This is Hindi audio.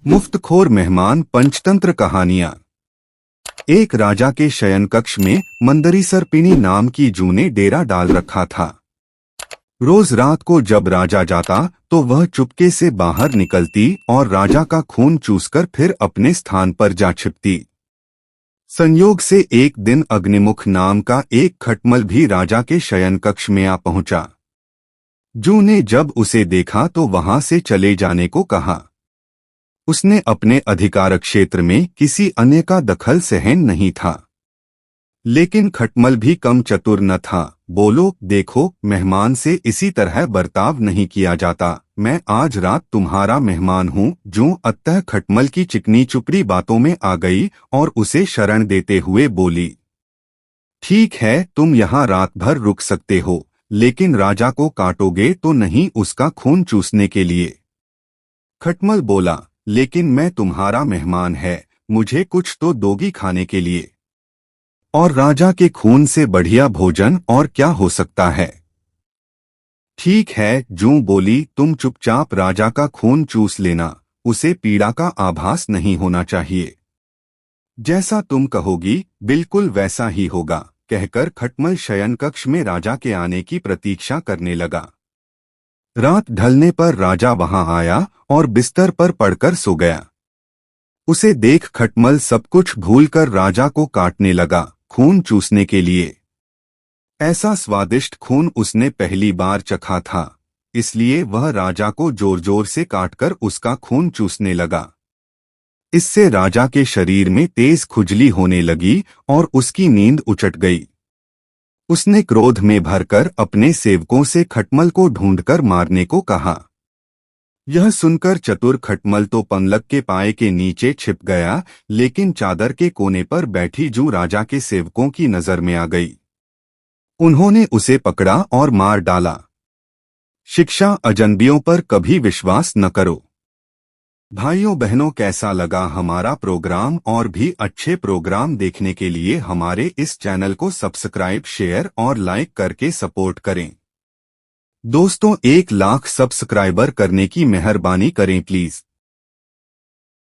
मुफ्तखोर मेहमान पंचतंत्र कहानियां। एक राजा के शयन कक्ष में मंदरी सर्पिणी नाम की जू ने डेरा डाल रखा था। रोज रात को जब राजा जाता तो वह चुपके से बाहर निकलती और राजा का खून चूसकर फिर अपने स्थान पर जा छिपती। संयोग से एक दिन अग्निमुख नाम का एक खटमल भी राजा के शयन कक्ष में आ पहुंचा। जू ने जब उसे देखा तो वहां से चले जाने को कहा। उसने अपने अधिकार क्षेत्र में किसी अन्य का दखल सहन नहीं था। लेकिन खटमल भी कम चतुर न था। बोलो, देखो, मेहमान से इसी तरह बर्ताव नहीं किया जाता। मैं आज रात तुम्हारा मेहमान हूँ। जू अतः खटमल की चिकनी चुपड़ी बातों में आ गई और उसे शरण देते हुए बोली, ठीक है, तुम यहाँ रात भर रुक सकते हो, लेकिन राजा को काटोगे तो नहीं उसका खून चूसने के लिए। खटमल बोला, लेकिन मैं तुम्हारा मेहमान है, मुझे कुछ तो दोगी खाने के लिए। और राजा के खून से बढ़िया भोजन और क्या हो सकता है। ठीक है, जू बोली, तुम चुपचाप राजा का खून चूस लेना, उसे पीड़ा का आभास नहीं होना चाहिए। जैसा तुम कहोगी बिल्कुल वैसा ही होगा, कहकर खटमल शयन कक्ष में राजा के आने की प्रतीक्षा करने लगा। रात ढलने पर राजा वहां आया और बिस्तर पर पड़कर सो गया। उसे देख खटमल सब कुछ भूलकर राजा को काटने लगा, खून चूसने के लिए। ऐसा स्वादिष्ट खून उसने पहली बार चखा था, इसलिए वह राजा को जोर जोर से काटकर उसका खून चूसने लगा। इससे राजा के शरीर में तेज खुजली होने लगी और उसकी नींद उचट गई। उसने क्रोध में भरकर अपने सेवकों से खटमल को ढूंढकर मारने को कहा। यह सुनकर चतुर खटमल तो पलंग के पाए के नीचे छिप गया, लेकिन चादर के कोने पर बैठी जू राजा के सेवकों की नजर में आ गई। उन्होंने उसे पकड़ा और मार डाला। शिक्षा, अजनबियों पर कभी विश्वास न करो। भाइयों बहनों, कैसा लगा हमारा प्रोग्राम? और भी अच्छे प्रोग्राम देखने के लिए हमारे इस चैनल को सब्सक्राइब, शेयर और लाइक करके सपोर्ट करें। दोस्तों, 1 लाख सब्सक्राइबर करने की मेहरबानी करें प्लीज।